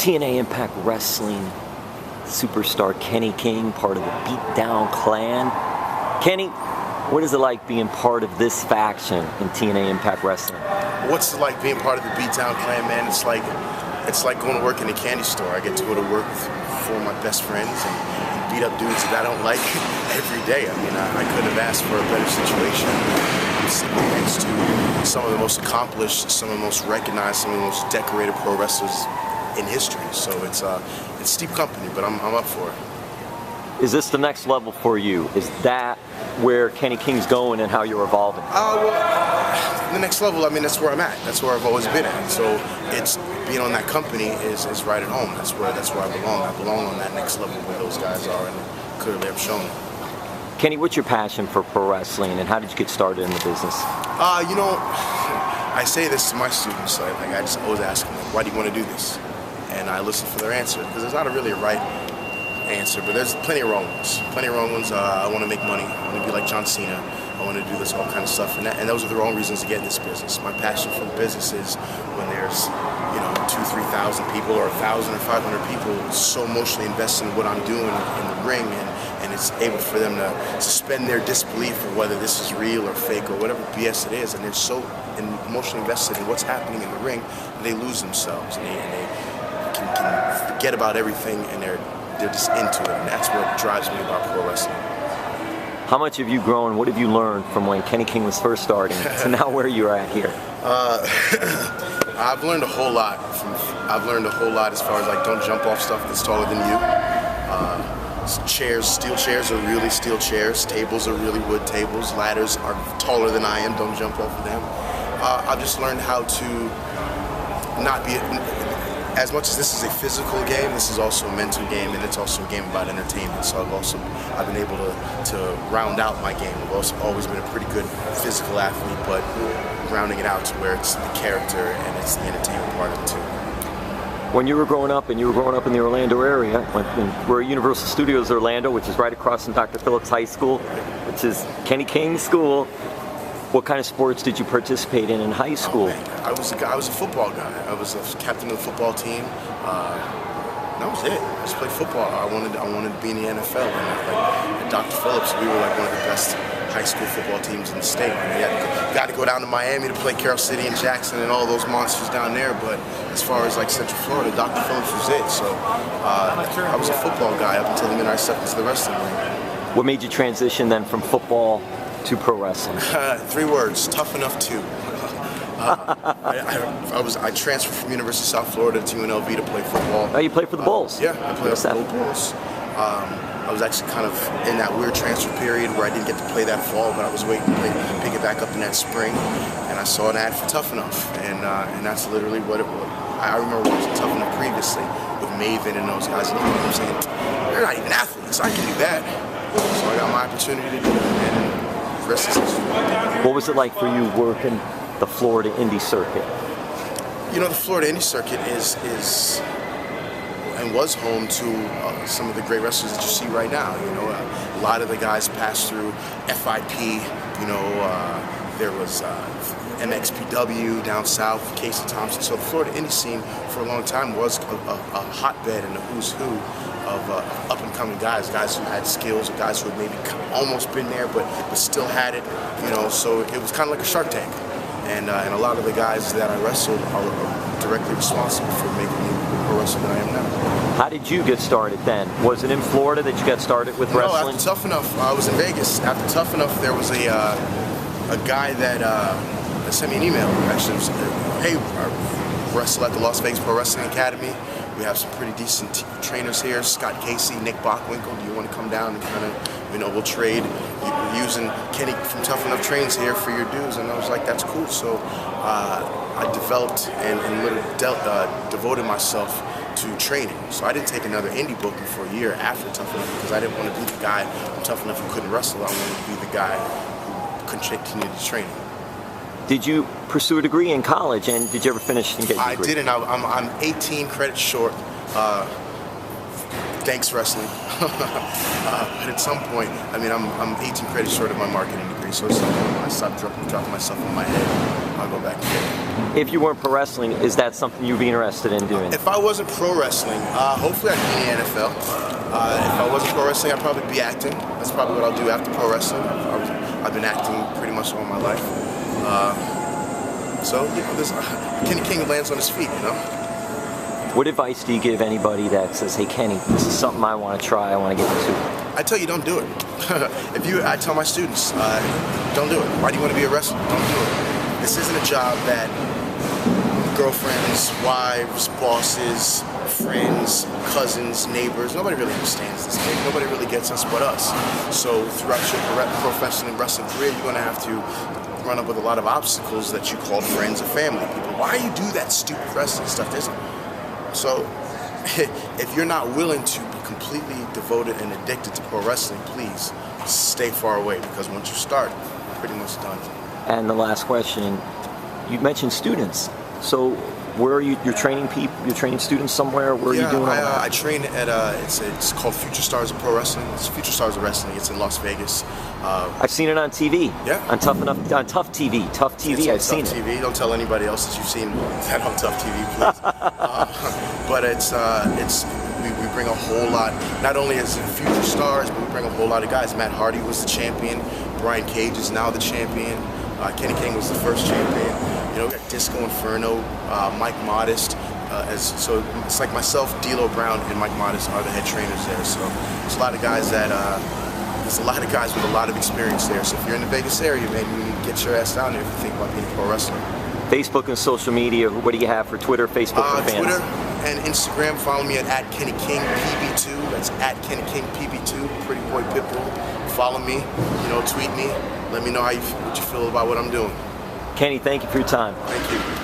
TNA Impact Wrestling superstar Kenny King, part of the Beatdown Clan. Kenny, what is it like being part of this faction in TNA Impact Wrestling? What's it like being part of the Beatdown Clan, man? It's like going to work in a candy store. I get to go to work with four of my best friends and beat up dudes that I don't like every day. I mean, I couldn't have asked for a better situation. I'm sitting next to some of the most accomplished, some of the most recognized, some of the most decorated pro wrestlers in history. So it's steep company, but I'm up for it. Is this the next level for you? Is that where Kenny King's going and how you're evolving? Well, the next level, I mean, that's where I'm at. That's where I've always been at. So it's being on that company is right at home. That's where I belong. I belong on that next level where those guys are, and clearly I've shown it. Kenny, what's your passion for pro wrestling, and how did you get started in the business? You know, I say this to my students. I just always ask them, why do you want to do this? And I listen for their answer, because there's not really a right answer, but there's plenty of wrong ones. Plenty of wrong ones. I want to make money. I want to be like John Cena. I want to do this all kind of stuff, and those are the wrong reasons to get in this business. My passion for the business is when there's 2,000 to 3,000 people, or 1,000 or 500 people so emotionally invested in what I'm doing in the ring, and it's able for them to suspend their disbelief of whether this is real or fake or whatever BS it is, and they're so emotionally invested in what's happening in the ring, they lose themselves, and they can forget about everything, and they're just into it, and that's what drives me about pro wrestling. How much have you grown? What have you learned from when Kenny King was first starting to now where you're at here? I've learned a whole lot. As far as don't jump off stuff that's taller than you. Chairs, steel chairs are really steel chairs. Tables are really wood tables. Ladders are taller than I am. Don't jump off of them. I've just learned how to not be. As much as this is a physical game, this is also a mental game, and it's also a game about entertainment. So I've been able to round out my game. I've also always been a pretty good physical athlete, but rounding it out to where it's the character and it's the entertainment part of it too. When you were growing up, and you were growing up in the Orlando area, we're at Universal Studios Orlando, which is right across from Dr. Phillips High School, which is Kenny King's school. What kind of sports did you participate in high school? I was a football guy. I was a captain of the football team. That was it. I just played football. I wanted to be in the NFL. And at Dr. Phillips, we were one of the best high school football teams in the state. You got to go down to Miami to play Carroll City and Jackson and all those monsters down there. But as far as Central Florida, Dr. Phillips was it. So I was a football guy up until the minute I stepped into the wrestling ring. What made you transition then from football to pro wrestling? 3 words: tough enough to. I transferred from University of South Florida to UNLV to play football. Oh, you played for the Bulls? Yeah, I played for the Bulls. I was actually kind of in that weird transfer period where I didn't get to play that fall, but I was waiting to pick it back up in that spring, and I saw an ad for Tough Enough, and that's literally what it was. I remember watching Tough Enough previously with Maven and those guys, and I'm saying, they're not even athletes, I can do that. So I got my opportunity to do it, and the rest is history. What was it like for you working the Florida Indy circuit? The Florida Indy circuit is and was home to some of the great wrestlers that you see right now. A lot of the guys passed through FIP. There was MXPW down south, Casey Thompson. So the Florida Indy scene for a long time was a hotbed and a who's who of up-and-coming guys who had skills, or guys who had maybe almost been there but still had it. So it was kind of like a Shark Tank. And a lot of the guys that I wrestled are directly responsible for making me the pro wrestler that I am now. How did you get started then? Was it in Florida that you got started with wrestling? No, after Tough Enough, I was in Vegas. After Tough Enough, there was a guy that sent me an email. Actually, it was, hey, I wrestle at the Las Vegas Pro Wrestling Academy. We have some pretty decent trainers here. Scott Casey, Nick Bockwinkel. Do you want to come down and kind of, we'll trade. You're using Kenny from Tough Enough Trains here for your dues. And I was like, that's cool. So I developed and literally devoted myself to training. So I didn't take another indie booking for a year after Tough Enough, because I didn't want to be the guy from Tough Enough who couldn't wrestle. I wanted to be the guy who continue to train. Did you pursue a degree in college, and did you ever finish and get your degree? I didn't. I'm 18 credits short. Thanks, wrestling. But at some point, I'm 18 credits short of my marketing degree. pretty so simple. When I stop dropping myself on my head, I'll go back and get it. If you weren't pro wrestling, is that something you'd be interested in doing? If I wasn't pro wrestling, hopefully I'd be in the NFL. If I wasn't pro wrestling, I'd probably be acting. That's probably what I'll do after pro wrestling. I've been acting pretty much all my life. So, you know, Kenny King lands on his feet, you know? What advice do you give anybody that says, hey, Kenny, this is something I want to try, I want to get into? I tell you, don't do it. I tell my students, don't do it. Why do you want to be a wrestler? Don't do it. This isn't a job that girlfriends, wives, bosses, friends, cousins, neighbors, nobody really understands this game. Nobody really gets us but us. So throughout your professional wrestling career, you're going to have to run up with a lot of obstacles that you call friends or family people. Why do you do that stupid wrestling stuff? So if you're not willing to be completely devoted and addicted to pro wrestling, please stay far away, because once you start, you're pretty much done. And the last question, you mentioned students. So where are you? You're training people. You're training students somewhere. Where are you doing all that? I train at it's called Future Stars of Pro Wrestling. It's Future Stars of Wrestling. It's in Las Vegas. I've seen it on TV. Yeah. On Tough TV. Tough TV. I've seen it. TV. Don't tell anybody else that you've seen that on Tough TV, please. But we bring a whole lot. Not only is it Future Stars, but we bring a whole lot of guys. Matt Hardy was the champion. Brian Cage is now the champion. Kenny King was the first champion. You know, we got Disco Inferno, Mike Modest. So it's like myself, D'Lo Brown, and Mike Modest are the head trainers there. So there's a lot of guys there's a lot of guys with a lot of experience there. So if you're in the Vegas area, man, you need to get your ass down there if you think about being a pro wrestler. Facebook and social media, what do you have for Twitter, Facebook for fans? Twitter and Instagram, follow me at Kenny King PB2. That's at Kenny King PB2, Pretty Boy Pitbull. Follow me, you know, tweet me. Let me know what you feel about what I'm doing. Kenny, thank you for your time. Thank you.